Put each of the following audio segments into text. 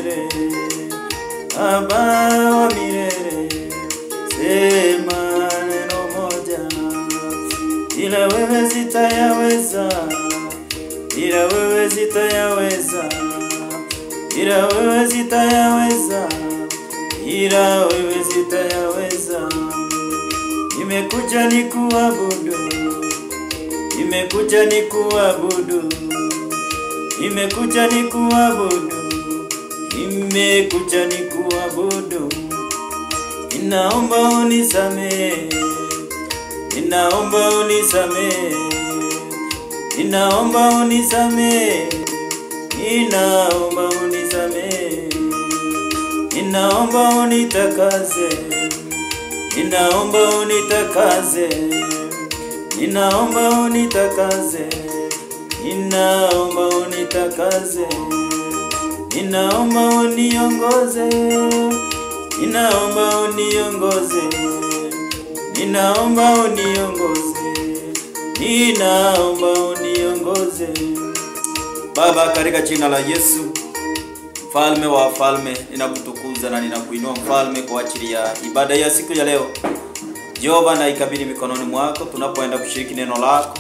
milele, Baba wa milele, sema neno moja, ila wewe sitayaweza, ila wewe sitayaweza, ila wewe sitayaweza, ila wewe sitayaweza. Nimekuja nikuabudu, nimekuja nikuabudu, nimekuja nikuabudu, nimekuja nikuabudu. Ninaomba unisamehe, ninaomba unisamehe, ninaomba unisamehe, ninaomba unisamehe, ninaomba unitakase, ninaomba unitakase, ninaomba unitakase, ninaomba unitakase, ninaomba uniongoze, ninaomba uniongoze, ninaomba uniongoze, ninaomba uniongoze. Baba, katika jina la Yesu, Mfalme wa wafalme, ninakutukuza na ninakuinua Mfalme kwa ajili ya ibada ya siku ya leo. Jehova, na ikabidhi mikononi mwako tunapoenda kushiriki neno lako.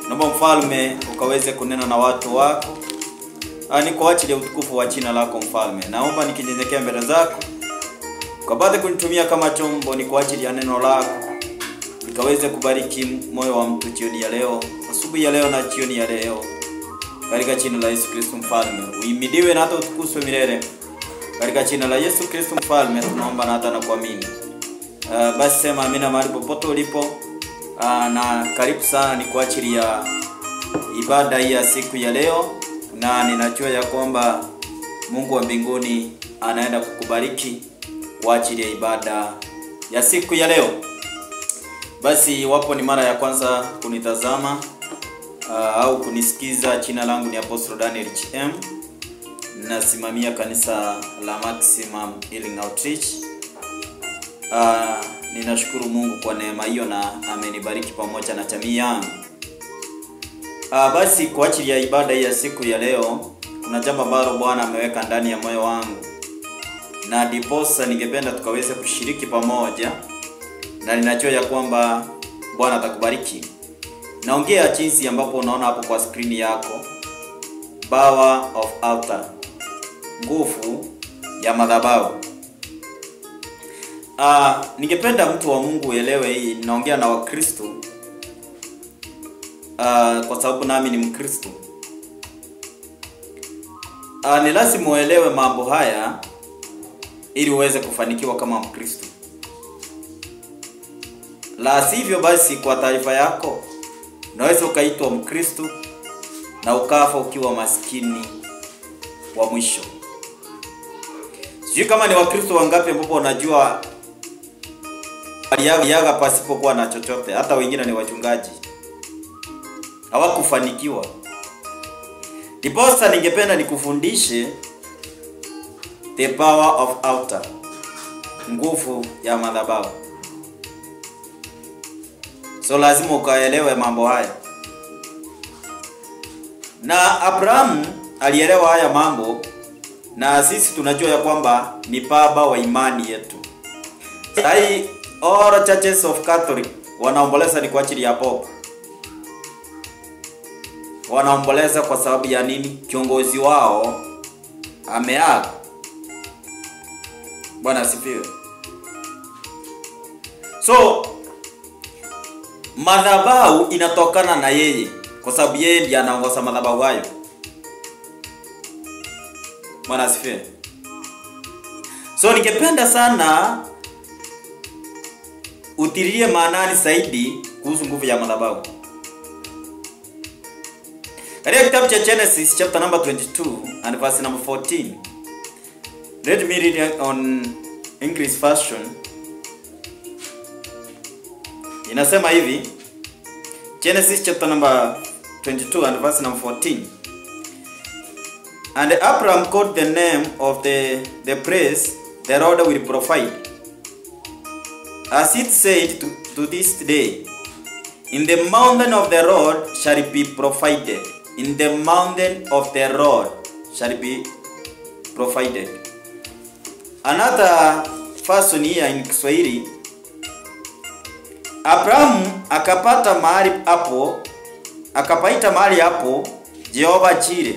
Naomba Mfalme ukaweze kunena na watu wako. Ni kwa ajili ya utukufu wa jina lako Mfalme. Naomba nikinyenyekea mbele zako ukapate kunitumia kama chombo, ni kwa ajili ya neno lako. Nikaweze kubariki moyo wa mtu jioni ya leo, asubuhi ya leo na jioni ya leo. Katika jina la Yesu Kristo Mfalme, uhimidiwe na hata utukuzwe milele. Katika jina la Yesu Kristo Mfalme tunaomba na hata na kuamini. Basi sema amina mahali popote ulipo. Na karibu sana ni kwa ajili ya ibada hii ya siku ya leo, na ninajua ya kwamba Mungu wa mbinguni anaenda kukubariki kwa ajili ya ibada ya siku ya leo. Basi wapo ni mara ya kwanza kunitazama au kunisikiza, jina langu ni Apostle Daniel HM. Nasimamia kanisa la Maximum Healing Outreach. Ninashukuru Mungu kwa neema hiyo na amenibariki pamoja na jamii yangu. Basi kwa ajili ya ibada ya siku ya leo, kuna jambo ambalo Bwana ameweka ndani ya moyo wangu, na ndiposa ningependa tukaweze kushiriki pamoja, na ninajua ya kwamba Bwana atakubariki. Naongea jinsi ambapo unaona hapo kwa screen yako, Power of Altar, nguvu ya madhabahu. Ningependa mtu wa Mungu uelewe hii. Naongea na Wakristo kwa sababu nami ni Mkristo. Ni lazima uelewe mambo haya ili uweze kufanikiwa kama Mkristo. La sivyo basi, kwa taarifa yako, unaweza ukaitwa Mkristo na ukafa ukiwa maskini wa mwisho. Sijui kama ni Wakristo wangapi ambao unajua waliaga pasipokuwa na chochote. Hata wengine ni wachungaji, hawakufanikiwa. Ndiposa ningependa nikufundishe the power of altar, nguvu ya madhabahu. So lazima ukaelewe mambo haya. Na Abraham alielewa haya mambo, na sisi tunajua ya kwamba ni baba wa imani yetu. Sai all churches of Catholic wanaomboleza ni kwa ajili ya Pope. Wanaomboleza kwa sababu ya nini? Kiongozi wao ameaga. Bwana asifiwe. So madhabahu inatokana na yeye, kwa sababu yeye ndiye anaongoza madhabahu hayo. Bwana asifiwe. So ningependa sana utilie maanani zaidi kuhusu nguvu ya madhabahu. Katika kitabu cha Genesis chapter number 22 and verse number 14. Let me read on English version. Inasema hivi, Genesis chapter number 22 and verse number 14. And Abraham called the name of the place, the Lord will provide. As it said to this day, in the mountain of the Lord shall be provided. In the mountain of the Lord shall be provided. Another version here in Kiswahili, Abraham akapaita mahali hapo Jehova Jireh,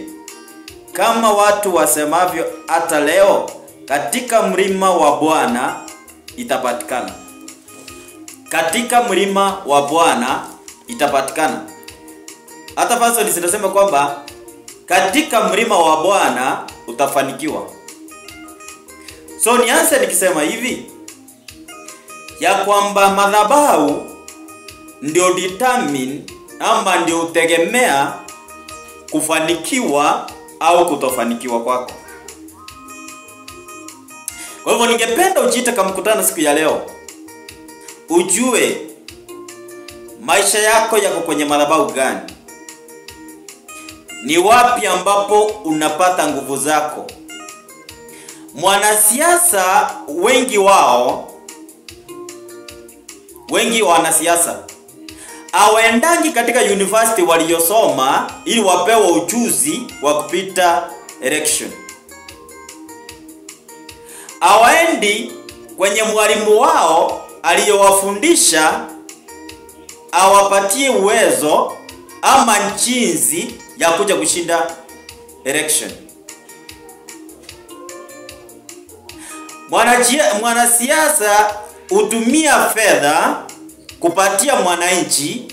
kama watu wasemavyo hata leo, katika mlima wa Bwana itapatikana. Katika mlima wa Bwana itapatikana. Hata version zinasema kwamba katika mlima wa Bwana utafanikiwa. So nianze nikisema hivi ya kwamba madhabahu ndio determine ama ndio utegemea kufanikiwa au kutofanikiwa kwako. Kwa hivyo ningependa ujiite kama mkutano siku ya leo, ujue maisha yako yako kwenye madhabahu gani. Ni wapi ambapo unapata nguvu zako? Mwanasiasa wengi wanasiasa hawaendangi katika university waliosoma ili wapewe ujuzi wa kupita election. Hawaendi kwenye mwalimu wao aliyowafundisha awapatie uwezo ama njinsi ya kuja kushinda election. Mwanasiasa hutumia fedha kupatia mwananchi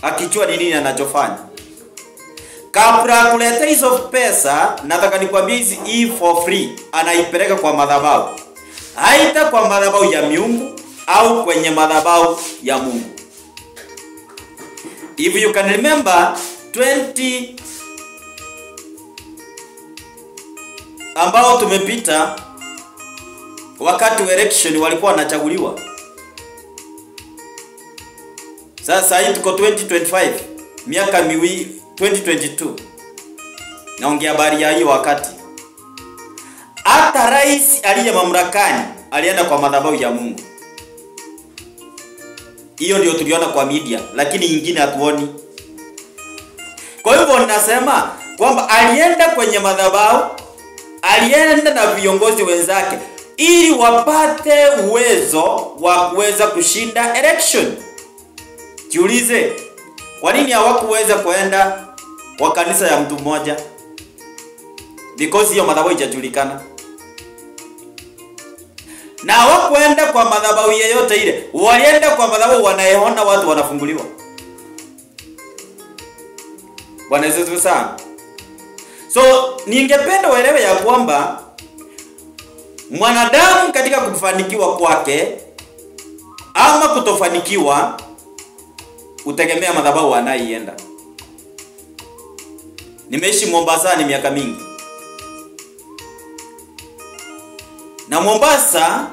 akijua ni nini anachofanya. Kabla kuleta hizo pesa, nataka nikwambie hizi for free anaipeleka kwa madhabahu. Haita kwa madhabahu ya miungu au kwenye madhabahu ya Mungu. If you can remember 20 ambao tumepita, wakati wa election walikuwa wanachaguliwa. Sasa hii tuko 2025, miaka miwili 2022. Naongea habari ya hiyo wakati. Hata rais aliye mamlakani alienda kwa madhabahu ya Mungu. Hiyo ndio tuliona kwa media, lakini nyingine hatuoni. Kwa hivyo ninasema kwamba alienda kwenye madhabahu, alienda na viongozi wenzake ili wapate uwezo wa kuweza kushinda election. Jiulize, kwa nini hawakuweza kuenda kwa kanisa ya mtu mmoja? Because hiyo madhabahu haijajulikana. Na hawakuenda kwa madhabahu yeyote ile. Walienda kwa madhabahu wanayeona watu wanafunguliwa. Bwana Yesu sana. So ningependa uelewe ya kwamba mwanadamu katika kufanikiwa kwake ama kutofanikiwa utegemea madhabahu anaienda. Nimeishi Mombasa ni miaka mingi. Na Mombasa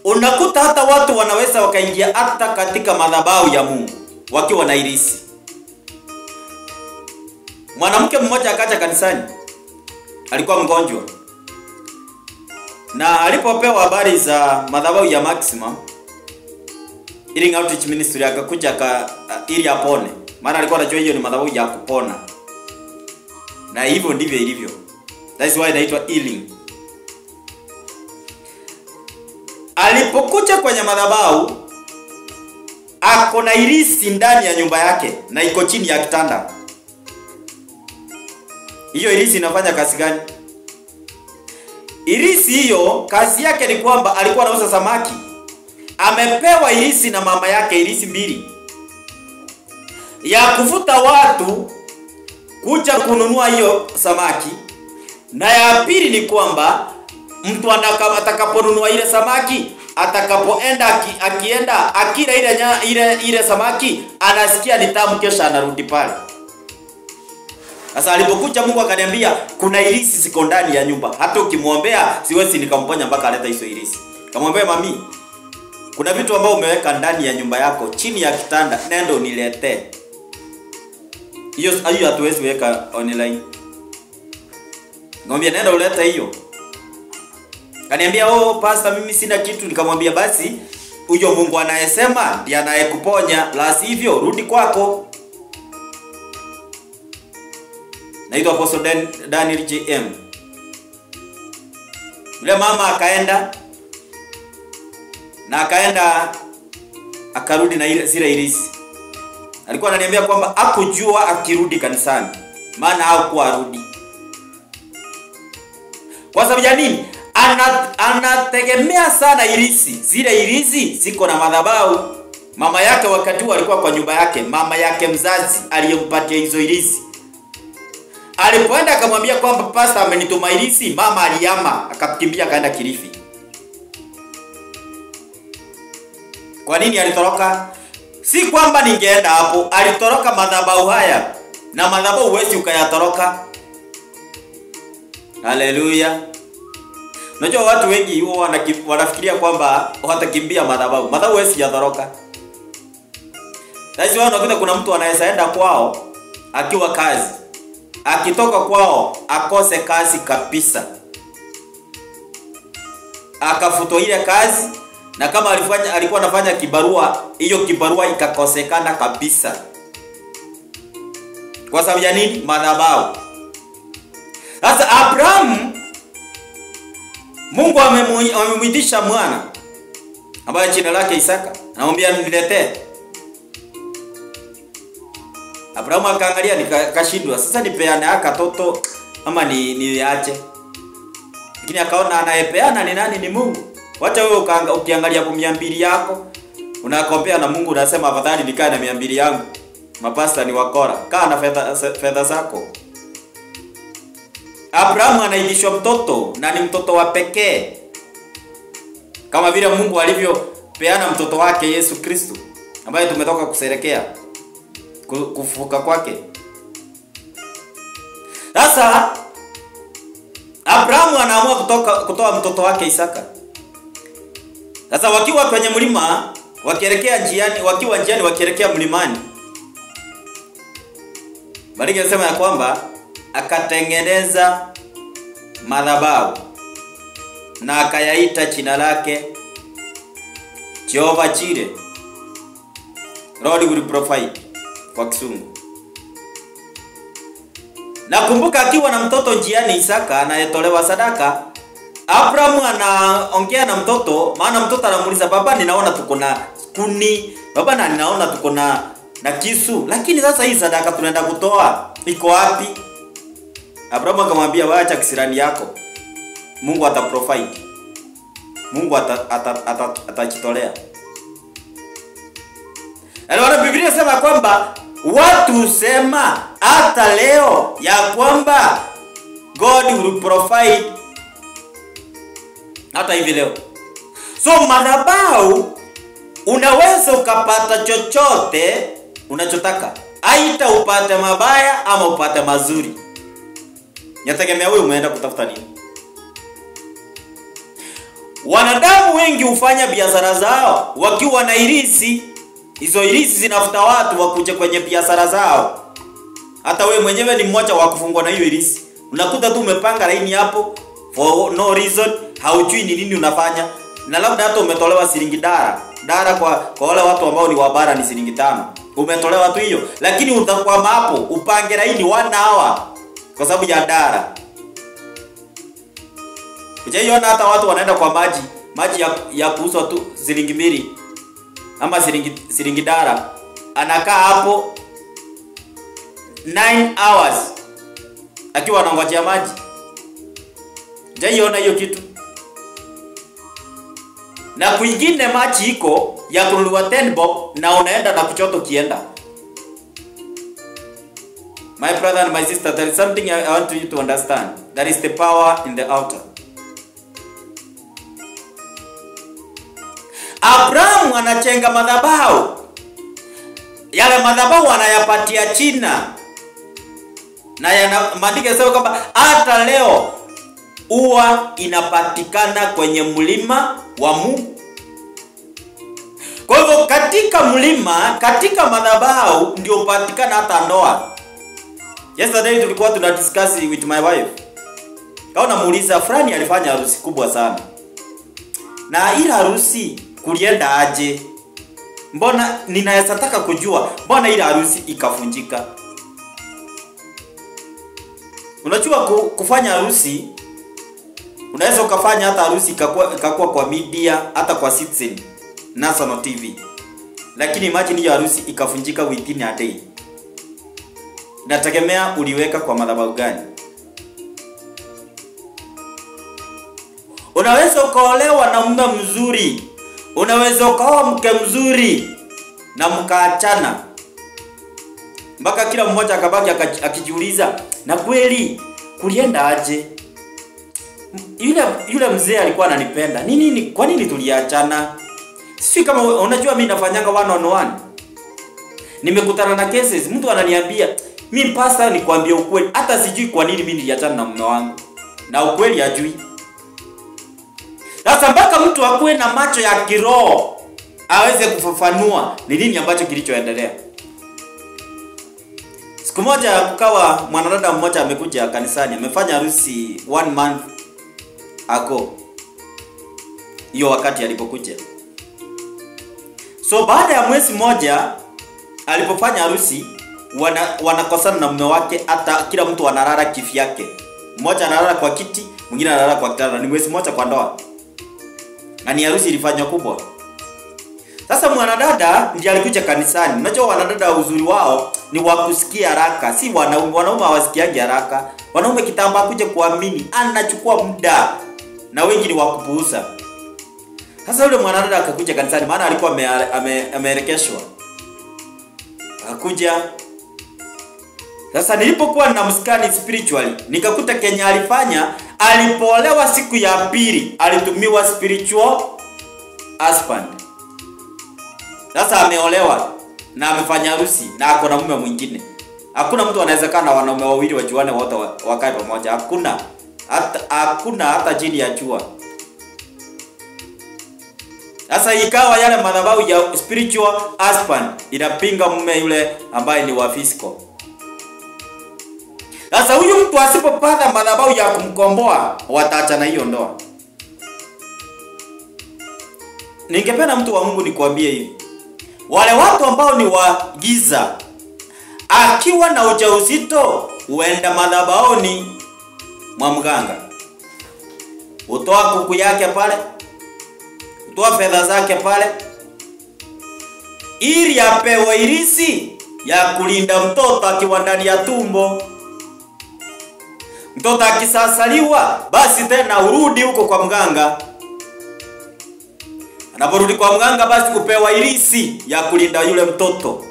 unakuta hata watu wanaweza wakaingia hata katika madhabahu ya Mungu wakiwa na irisi. Mwanamke mmoja akaja kanisani, alikuwa mgonjwa. Na alipopewa habari za madhabahu ya Maximum Healing Outreach Ministry, akakuja ili apone. Maana alikuwa anajua hiyo ni madhabahu ya kupona. Na hivyo ndivyo ilivyo. That's why inaitwa healing. Alipokuja kwenye madhabahu, ako na irisi ndani ya nyumba yake na iko chini ya kitanda. Hiyo irisi inafanya kazi gani? Irisi hiyo kazi yake ni kwamba alikuwa anauza samaki. Amepewa irisi na mama yake, irisi mbili, ya kuvuta watu kuja kununua hiyo samaki. Na ya pili ni kwamba mtu atakaponunua ile samaki, atakapoenda akienda akila ile samaki, anasikia ni tamu, kesha anarudi pale. Sasa alipokuja Mungu akaniambia kuna irisi ziko ndani ya nyumba. Hata ukimwombea siwezi nikamponya mpaka aleta hizo irisi. Kamwambia mami, kuna vitu ambao umeweka ndani ya nyumba yako chini ya kitanda, nenda uniletee. Hiyo hatuwezi weka online. Ngombe nenda uleta hiyo. Kaniambia pastor mimi sina kitu. Nikamwambia basi huyo Mungu anayesema ndiye anayekuponya, la sivyo rudi kwako. naitwa Apostle Daniel JM. Yule mama akaenda akarudi na zile irisi. Alikuwa ananiambia kwamba hakujua akirudi kanisani, maana hakuwa arudi. Kwa sababu ya nini? Anategemea sana irisi. Zile irisi ziko na madhabahu. Mama yake wakati huo alikuwa kwa nyumba yake, mama yake mzazi aliyempatia hizo irisi. Alipoenda akamwambia kwamba pastor amenituma irisi, mama alihama akakimbia kaenda Kilifi. Kwa nini alitoroka? Si kwamba ningeenda hapo, alitoroka madhabahu haya. Na madhabahu huwezi ukayatoroka. Haleluya. Unajua watu wengi huwa wanafikiria kwamba watakimbia madhabahu. Madhabahu huwezi yatoroka. Sasa unakuta kuna mtu anayeenda kwao akiwa kazi. Akitoka kwao akose kazi kabisa. Akafutwa ile kazi, na kama alikuwa anafanya kibarua, hiyo kibarua ikakosekana kabisa. Kwa sababu ya nini? Madhabahu. Sasa Abraham, Mungu amemwitisha mwana ambaye jina lake Isaka, anamwambia niletee. Abraham akaangalia nikashindwa. Sasa nipeane katoto ama niache? Lakini akaona anayepeana ni nani? Ni Mungu. Wacha wewe ukiangalia kwa 200 yako, unakompea na Mungu, unasema afadhali nikae na 200 yangu. Mapasta ni wakora. Kaa na fedha zako. Abraham anaitishwa mtoto, na ni mtoto wa pekee. Kama vile Mungu alivyopeana mtoto wake Yesu Kristo, ambaye tumetoka kusherehekea kufufuka kwake. Sasa Abraham anaamua kutoa mtoto wake Isaka. Sasa wakiwa kwenye mlima, wakielekea njiani wakielekea mlimani, Biblia inasema ya kwamba akatengeneza madhabahu na akayaita jina lake Jehovah Jireh, Lord will provide, kwa Kisungu. Nakumbuka akiwa na mtoto njiani Isaka anayetolewa sadaka, Abraham anaongea na mtoto, maana mtoto anamuuliza, baba ninaona tuko na kuni, baba na ninaona tuko na kisu, lakini sasa hii sadaka tunaenda kutoa iko wapi? Abraham akamwambia, waacha kisirani yako, Mungu ataprovide, Mungu atajitolea. Anaona Biblia inasema kwamba watu sema hata leo ya kwamba God will provide hata hivi leo. So madhabahu unaweza ukapata chochote unachotaka. Aita upate mabaya ama upate mazuri. Yategemea wewe umeenda kutafuta nini. Wanadamu wengi hufanya biashara zao wakiwa na irisi. Hizo irisi zinafuta watu wakuje kwenye biashara zao. Hata wewe mwenyewe ni mmoja wa kufungwa na hiyo irisi. Unakuta tu umepanga laini hapo for no reason, haujui ni nini unafanya. Na labda hata umetolewa shilingi dara kwa wale watu ambao ni wabara ni shilingi 5. Umetolewa tu hiyo, lakini utakwama hapo upange laini 1 hour kwa sababu ya dara. Unajua hata watu wanaenda kwa maji ya kuuzwa tu shilingi 2 ama shilingi dara, anakaa hapo 9 hours akiwa anangojea maji. Jaiona hiyo kitu? Na kwingine maji iko ya kununuliwa 10 bob na unaenda na kuchoto kienda. My brother and my sister, there is something I want you to understand. There is the power in the altar. Abraham anachenga madhabahu. Yale madhabahu anayapatia China. Na maandiko yanasema kwamba hata leo huwa inapatikana kwenye mlima wa Mungu. Kwa hivyo katika mlima, katika madhabahu ndio patikana hata ndoa. Yesterday tulikuwa tunadiscuss with my wife. Kaona muuliza fulani alifanya harusi kubwa sana. Na ile harusi kulienda aje? Mbona ninaweza taka kujua mbona ile harusi ikavunjika? Unajua kufanya harusi, unaweza ukafanya hata harusi ikakuwa kwa media, hata kwa Citizen, National TV. Lakini imagine hiyo harusi ikafunjika within a day. Inategemea uliweka kwa madhabahu gani. Unaweza ukaolewa na mume mzuri, unaweza ukaoa mke mzuri na mkaachana, mpaka kila mmoja akabaki akijiuliza, na kweli kulienda aje? Yule mzee alikuwa ananipenda. Nini kwa nini tuliachana? Sisi kama unajua mimi nafanyanga one on one. Nimekutana na cases, mtu ananiambia, mimi pastor nikwambie ukweli, hata sijui kwa nini mimi niliachana na mume wangu. Na ukweli hajui. Sasa mpaka mtu akuwe na macho ya kiroho aweze kufafanua ni nini ambacho kilichoendelea. Siku moja kukawa mwanadada mmoja amekuja kanisani, amefanya harusi 1 month ago. Hiyo wakati alipokuja. So baada ya mwezi moja alipofanya harusi, wanakosana na mume wake, hata kila mtu analala kivyake. Mmoja analala kwa kiti, mwingine analala kwa kitanda. Ni mwezi moja kwa ndoa. Na ni harusi ilifanywa kubwa. Sasa mwanadada ndiye alikuja kanisani. Unajua wanadada uzuri wao ni wa kusikia haraka. Si wanaume hawasikiagi haraka. Wanaume kitamba kuja kuamini anachukua muda. Na wengi ni wa kupuuza. Sasa yule mwanadada akakuja kanisani, maana alikuwa ameelekeshwa. Akakuja. Sasa nilipokuwa na msikani spiritually, nikakuta Kenya alifanya, alipoolewa siku ya pili alitumiwa spiritual husband. Sasa ameolewa na amefanya harusi na ako na mume mwingine. Hakuna mtu anaweza kaa na wanaume wawili wajuane wote wakae pamoja. Hakuna hata chini ya jua. Sasa ikawa yale madhabahu ya spiritual husband inapinga mume yule ambaye ni wa physical. Sasa huyu mtu asipopata madhabahu ya kumkomboa, wataachana hiyo ndoa. Ningependa mtu wa Mungu nikwambie hivi. Wale watu ambao ni wa giza, akiwa na ujauzito uenda madhabahuni mwa mganga. Utoa kuku yake pale, utoa fedha zake pale, ili apewe irisi ya kulinda mtoto akiwa ndani ya tumbo. Mtoto akisasaliwa, basi tena urudi huko kwa mganga. Anaporudi kwa mganga, basi kupewa irisi ya kulinda yule mtoto.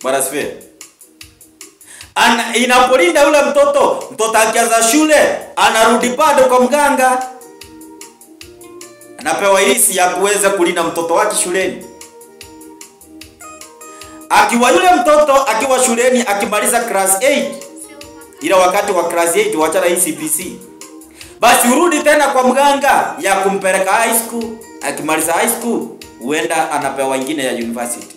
Bwana asifiwe. Inapolinda yule mtoto akianza shule, anarudi bado kwa mganga. Anapewa irisi ya kuweza kulinda mtoto wake shuleni. Akiwa yule mtoto akiwa shuleni akimaliza class 8, ila wakati wa class 8 waachana CBC, basi urudi tena kwa mganga ya kumpeleka high school. Akimaliza high school huenda anapewa ingine ya university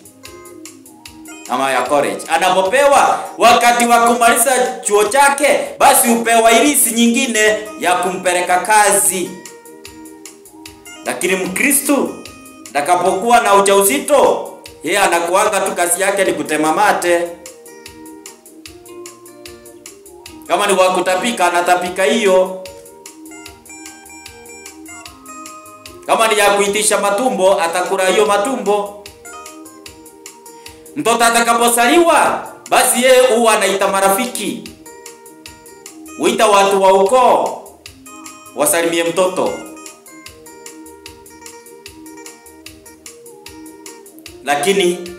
ama ya college. Anapopewa wakati wa kumaliza chuo chake, basi upewa irisi nyingine ya kumpeleka kazi. Lakini Mkristo atakapokuwa na ujauzito, yeye anakuanga tu kazi yake ni kutema mate. Kama ni wa kutapika, anatapika hiyo. Kama ni ya kuitisha matumbo, atakula hiyo matumbo. Mtoto atakaposaliwa, basi yeye huwa anaita marafiki. Huita watu wa ukoo wasalimie mtoto. Lakini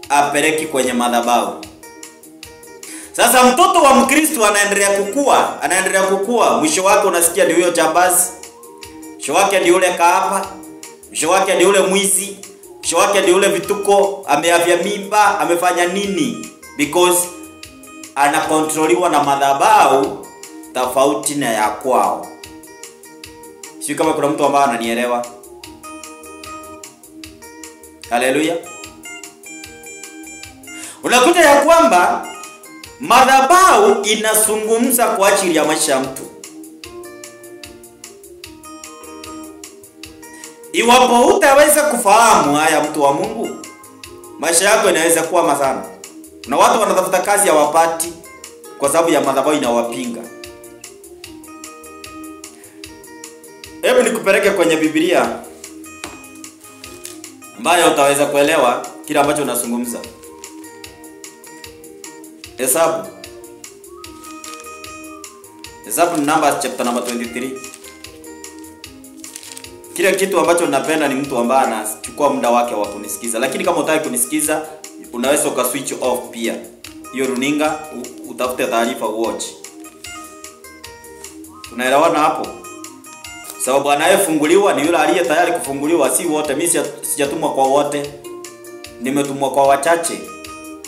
apeleki kwenye madhabahu. Sasa mtoto wa Mkristo anaendelea kukua, mwisho wake unasikia ni huyo jambazi. Mwisho wake ni yule kaapa, mwisho wake ni yule mwizi, mwisho wake ni yule vituko, ameavya mimba, amefanya nini? Because anakontroliwa na madhabahu tofauti na ya kwao. Sio kama kuna mtu ambaye ananielewa. Haleluya. Unakuta ya kwamba madhabahu inazungumza kwa ajili ya maisha ya mtu. Iwapo utaweza kufahamu haya, mtu wa Mungu, maisha yako inaweza kuwa mazana. Na watu wanatafuta kazi hawapati kwa sababu ya madhabahu inawapinga. Hebu nikupeleke kwenye Biblia ambayo utaweza kuelewa kile ambacho unazungumza. Hesabu Numbers chapter number 23. Kile kitu ambacho ninapenda ni mtu ambaye anachukua muda wake wa kunisikiza. Lakini kama unataka kunisikiza, unaweza ukaswitch off pia hiyo runinga, utafute taarifa watch. Tunaelewana hapo? Sababu anayefunguliwa ni yule aliye tayari kufunguliwa, si wote. Mimi sijatumwa kwa wote. Nimetumwa kwa wachache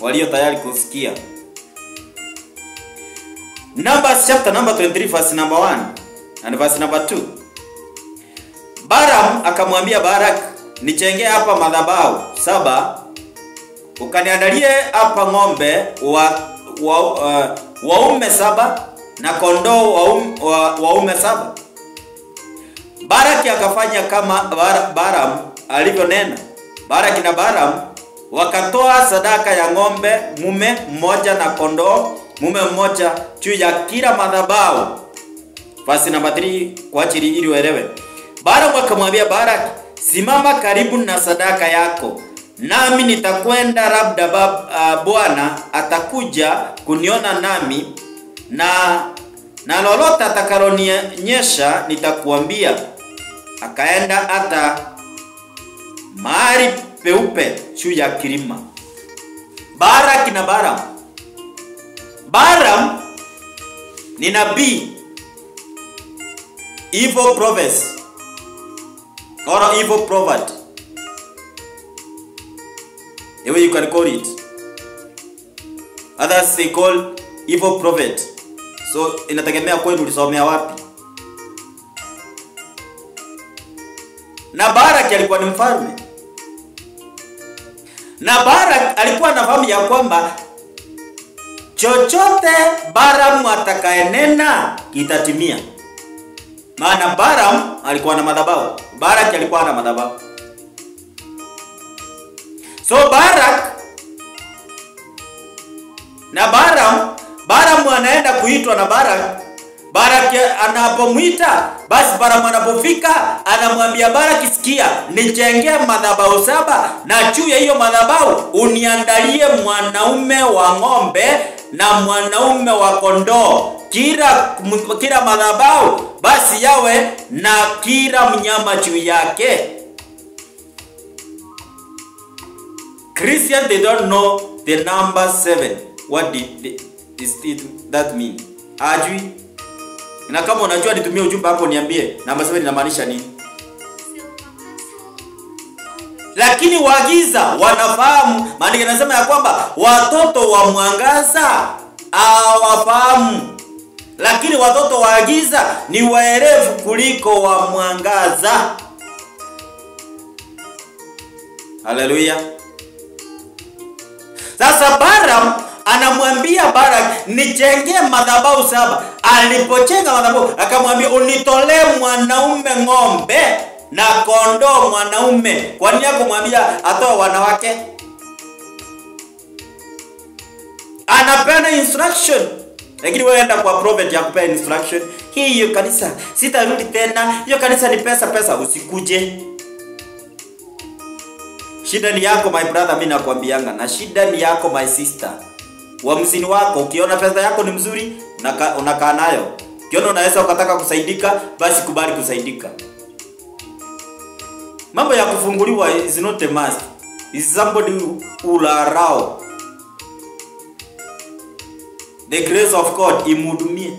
walio tayari kusikia. Numbers chapter number 23 verse number 1 and verse number 2. Balaam akamwambia Barak, nichengee hapa madhabahu 7, ukaniandalie hapa ng'ombe waume 7 na kondoo waume 7. Baraki akafanya kama Balaam alivyonena. Baraki na Balaam wakatoa sadaka ya ng'ombe mume mmoja na kondoo mume mmoja juu ya kila madhabahu. Verse number 3 kwa ajili ili uelewe. Balaam akamwambia Baraki, simama karibu na sadaka yako, nami nitakwenda, labda Bwana atakuja kuniona nami, na lolote atakalonionyesha nitakuambia. Akaenda hata mahali peupe juu ya kilima. Baraki na Balaam. Balaam ni nabii, evil prophet or evil prophet, the way you can call it. Others they call evil prophet. So inategemea kwenu ulisomea wapi. Na Barak alikuwa ni mfalme. Na Barak alikuwa anafahamu ya kwamba chochote Balaam atakayenena kitatimia. Maana Balaam alikuwa na madhabahu, Barak alikuwa na madhabahu. So Barak na Balaam anaenda kuitwa na Barak. Barak anapomuita, basi Balaam anapofika anamwambia Barak, sikia, nijengee madhabahu 7 na juu ya hiyo madhabahu uniandalie mwanaume wa ng'ombe na mwanaume wa kondoo. Kila madhabahu basi yawe na kila mnyama juu yake. Christian, they don't know the number 7. What did that mean? Ajui. Na kama unajua nitumie ujumbe hapo niambie namba 7 inamaanisha nini. Lakini wagiza wanafahamu, maana yanasema ya kwamba watoto wa mwangaza hawafahamu, lakini watoto wa giza ni waerevu kuliko wa mwangaza. Haleluya. Sasa Balaam anamwambia Barak, nijengee madhabahu 7. Alipojenga madhabahu akamwambia, unitolee mwanaume ng'ombe na kondoo mwanaume. Kwa nini akamwambia atoe wanawake? Anapeana instruction. Lakini wewe enda kwa prophet ya kupea instruction. Hiyo kanisa sitarudi tena, hiyo kanisa ni pesa, usikuje. Shida ni yako my brother, mimi nakwambianga, na shida ni yako my sister. Uamuzi wako. Ukiona pesa yako ni mzuri, unakaa nayo. Ukiona unaweza ukataka kusaidika, basi kubali kusaidika. Mambo ya kufunguliwa is not a must. Is somebody who will allow the grace of God imhudumie.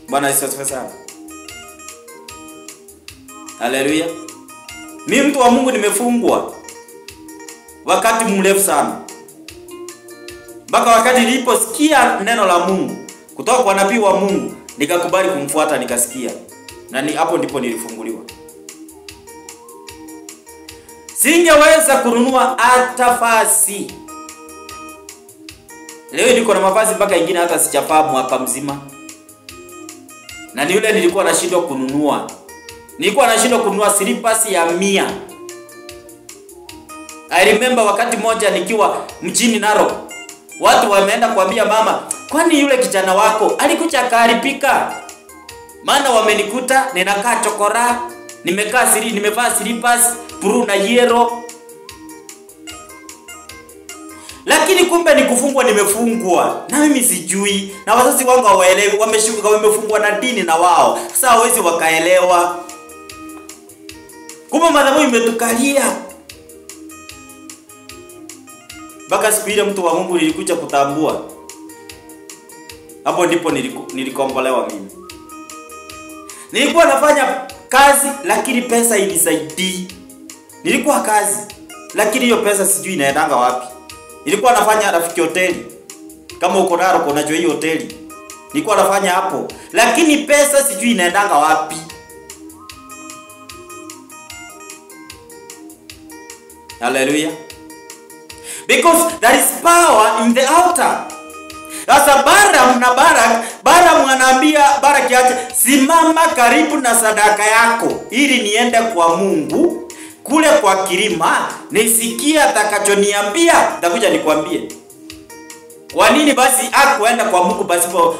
Bwana Yesu asifiwe sana. Haleluya. Mimi mtu wa Mungu nimefungwa wakati mrefu sana. Mpaka wakati niliposikia neno la Mungu kutoka kwa nabii wa Mungu, nikakubali kumfuata, nikasikia. Na ni hapo ndipo nilifunguliwa. Singeweza kununua hata vazi. Leo niko na mavazi mpaka ingine hata sijapaa mwaka mzima. Na ni yule nilikuwa nashindwa kununua. Nilikuwa nashindwa kununua slippers ya 100. I remember wakati moja nikiwa mjini Narok, watu wameenda kuambia mama, kwani yule kijana wako alikuja akaharibika? Maana wamenikuta ninakaa chokora, nimevaa slippers blue na yellow. Lakini kumbe ni kufungwa, nimefungwa. Na mimi sijui. Na wazazi wangu hawaelewi, wamefungwa na dini na wao. Sasa hawezi wakaelewa. Kumbe madhabahu imetukalia. Baka siku ile mtu wa Mungu nilikuja kutambua. Hapo ndipo nilikombolewa mimi. Nilikuwa nafanya kazi lakini pesa inisaidii. Nilikuwa kazi lakini hiyo pesa sijui inaendanga wapi. Nilikuwa nafanya Rafiki hoteli. Kama uko Narok unajua hiyo hoteli. Nilikuwa nafanya hapo lakini pesa sijui inaendanga wapi. Hallelujah. Because there is power in the altar. Sasa Balaam na Balaam anaambia Balaki aje, simama karibu na sadaka yako ili niende kwa Mungu kule kwa kilima nisikie atakachoniambia, nitakuja nikwambie. Kwa nini basi hakuenda kwa Mungu pasipo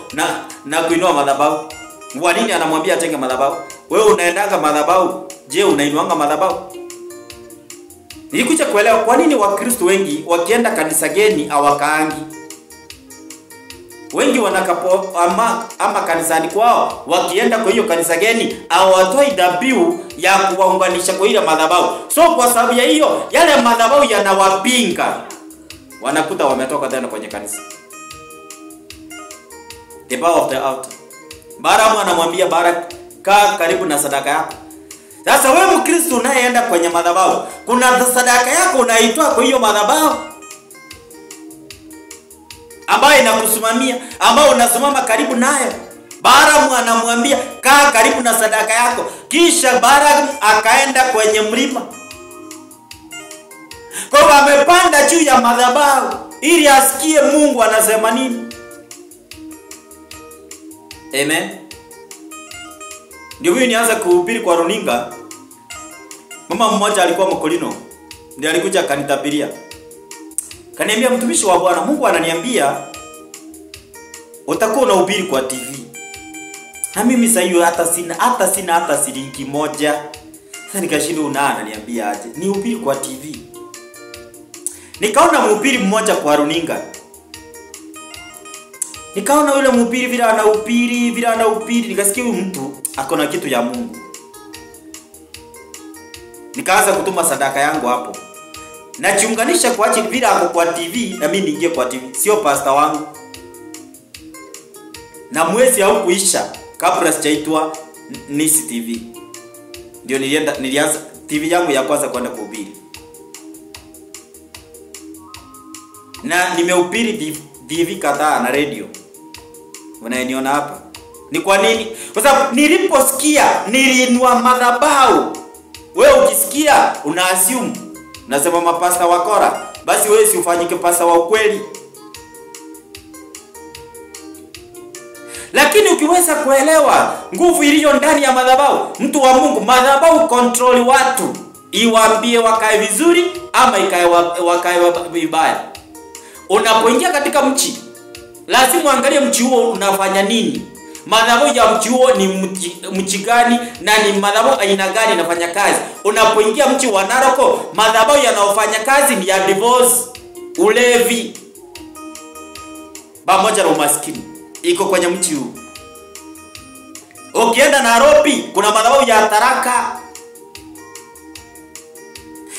na kuinua madhabahu? Kwa nini anamwambia atenge madhabahu? Wewe unaendanga madhabahu, je, unainuanga madhabahu? Nilikuja kuelewa kwa nini Wakristo wengi wakienda kanisa geni hawakaangi. Wengi wanakapo ama kanisani kwao, wakienda kwa hiyo kanisa geni hawatoi dhabihu ya kuwaunganisha kwa ile madhabahu. So kwa sababu ya hiyo, yale madhabahu yanawapinga. Wanakuta wametoka tena kwenye kanisa. The power of the altar. Balaam anamwambia Balaki, kaa karibu na sadaka yako. Sasa wewe Mkristo unayeenda kwenye madhabahu, kuna sadaka yako unaitoa kwa hiyo madhabahu ambayo inakusimamia, ambao unasimama karibu nayo. Balaam anamwambia kaa karibu na sadaka yako. Kisha Balaam akaenda kwenye mlima. Kwa hiyo amepanda juu ya madhabahu ili asikie Mungu anasema nini. Amen. Ndio huyu nianza kuhubiri kwa runinga. Mama mmoja alikuwa Mkolino. Ndiye alikuja kanitabiria. Kaniambia, mtumishi wa Bwana, Mungu ananiambia utakuwa unahubiri kwa TV. Na mimi sasa hiyo hata sina shilingi moja. Sasa nikashinda ananiambia aje nihubiri kwa TV. Nikaona mhubiri mmoja kwa runinga. Nikaona yule mhubiri vile anahubiri, nikasikia huyu mtu akona kitu ya Mungu. Nikaanza kutuma sadaka yangu hapo. Najiunganisha kwa ajili vile ako kwa TV na mimi niingie kwa TV. Sio pastor wangu. Na mwezi au kuisha kabla sijaitwa Nisi TV. Ndio nilianza TV yangu ya kwanza kwenda kuhubiri. Na nimehubiri TV kadhaa na radio. Unaniona hapa. Ni kwa nini? Kwa sababu niliposikia niliinua madhabahu. Wewe ukisikia una assume nasema mapasta wakora, basi wewe si ufanyike pasta wa ukweli. Lakini ukiweza kuelewa nguvu iliyo ndani ya madhabahu, mtu wa Mungu, madhabahu control watu, iwaambie wakae vizuri ama wakae vibaya. Unapoingia katika mchi, lazima angalie mchi huo unafanya nini. Madhabahu ya mchi huo ni mchi gani na ni madhabahu aina gani inafanya kazi. Unapoingia mchi wa Narok, madhabahu yanayofanya kazi ni ya divorce, ulevi, pamoja na umaskini. Iko kwenye mchi huu. Ukienda Nairobi, kuna madhabahu ya taraka.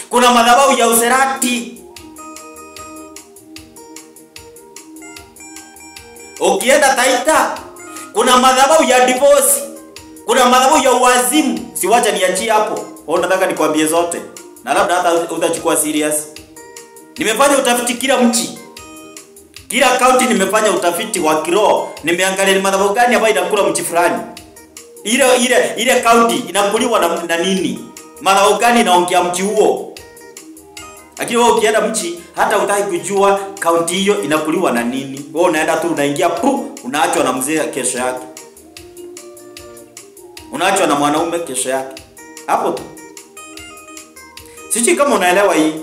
Kuna madhabahu ya userati. Ukienda Taita, kuna madhabahu ya divorce. Kuna madhabahu ya uazimu. Siwacha niachie hapo. Wewe nataka nikwambie zote. Na labda hata utachukua serious. Nimefanya utafiti kila mchi. Kila county nimefanya utafiti wa kiroho. Nimeangalia ni madhabahu gani ambayo inakula mchi fulani. Ile county inakuliwa na nini? Madhabahu gani inaongea mchi huo? Lakini wewe ukienda mchi hata utaki kujua county hiyo inakuliwa na nini. Wewe unaenda tu unaingia unaachwa na mzee kesho yake. Unaachwa na mwanaume kesho yake. Hapo tu. Sisi kama unaelewa hii.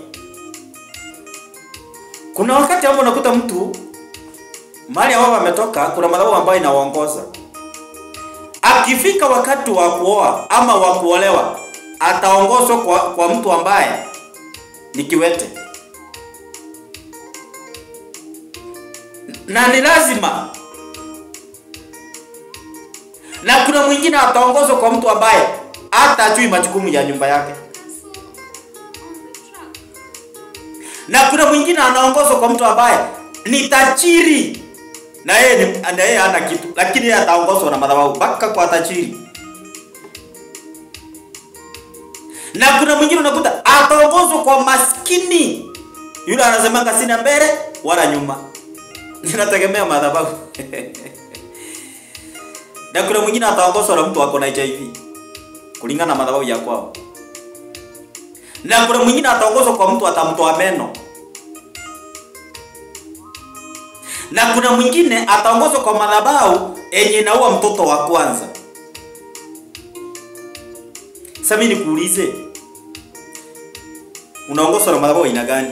Kuna wakati hapo unakuta mtu mahali ambao ametoka kuna madhabahu ambayo inawaongoza. Akifika wakati wa kuoa ama wa kuolewa, ataongozwa kwa mtu ambaye ni kiwete. Na ni lazima. Na kuna mwingine ataongozwa kwa mtu ambaye hata hajui majukumu ya nyumba yake. Na kuna mwingine anaongozwa kwa mtu ambaye ni tajiri. Na yeye hana kitu, lakini yeye ataongozwa na madhabahu mpaka kwa tajiri. Na kuna mwingine unakuta ataongozwa kwa maskini. Yule anasemanga sina mbele wala nyuma. Ninategemea madhabahu. Na kuna mwingine ataongozwa na mtu wako na HIV kulingana na madhabahu ya kwao. Na kuna mwingine ataongozwa kwa mtu atamtoa meno. Na kuna mwingine ataongozwa kwa madhabahu yenye inaua mtoto wa kwanza. Sasa mimi nikuulize, unaongozwa na madhabahu ina gani?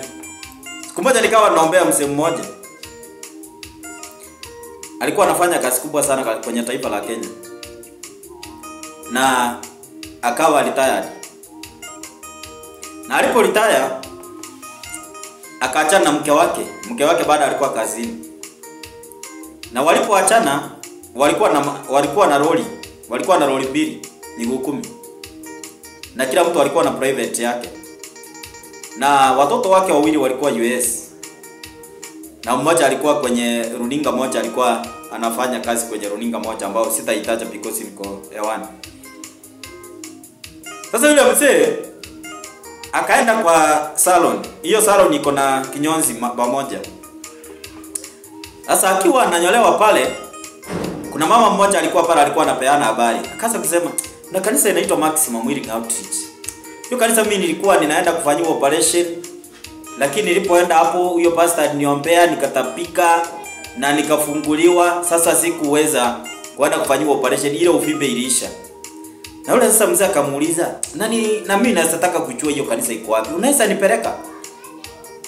Siku moja nikawa naombea mzee mmoja. Alikuwa anafanya kazi kubwa sana kwenye taifa la Kenya. Na akawa retired. Na alipo retire akaachana na mke wake. Mke wake baada alikuwa kazini. Na walipoachana walikuwa na lori. Walikuwa na lori mbili, miguu 10. Na kila mtu alikuwa na private yake. Na watoto wake wawili walikuwa US. Na mmoja alikuwa kwenye runinga moja, alikuwa anafanya kazi kwenye runinga moja ambao sitaitaja because niko hewani. Sasa yule mzee akaenda kwa salon. Hiyo salon iko na kinyonzi pamoja. Sasa akiwa ananyolewa pale, kuna mama mmoja alikuwa pale, alikuwa anapeana habari. Akaanza kusema, "Na kanisa inaitwa Maximum Healing Outreach. Hiyo kanisa mimi nilikuwa ninaenda kufanywa operation, lakini nilipoenda hapo huyo pastor aliniombea nikatapika na nikafunguliwa. Sasa sikuweza kwenda kufanywa operation, ile uvimbe iliisha." Na yule sasa mzee akamuuliza, "Nani na mimi nataka kujua hiyo kanisa iko wapi. Unaweza nipeleka?"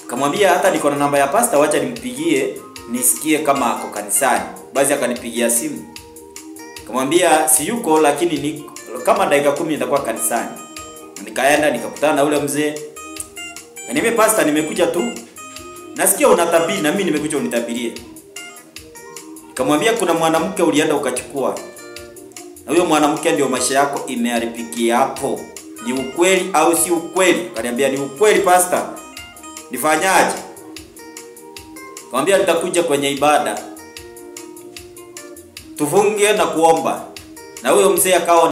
Akamwambia, "Hata niko na namba ya pastor, wacha nimpigie nisikie kama ako kanisani." Basi akanipigia simu. Akamwambia, "Si yuko lakini ni kama dakika 10 nitakuwa kanisani." Nikaenda nikakutana na yule mzee. Niambia, "Pastor, nimekuja tu. Nasikia unatabiri na mimi nimekuja unitabirie." Akamwambia, "Kuna mwanamke ulienda ukachukua. Na huyo mwanamke ndio maisha yako imeharibikia hapo. Ni ukweli au si ukweli?" Akaniambia, "Ni ukweli pastor. Nifanyaje?" Akamwambia, "Nitakuja kwenye ibada. Tufunge na kuomba." Na huyo mzee akawa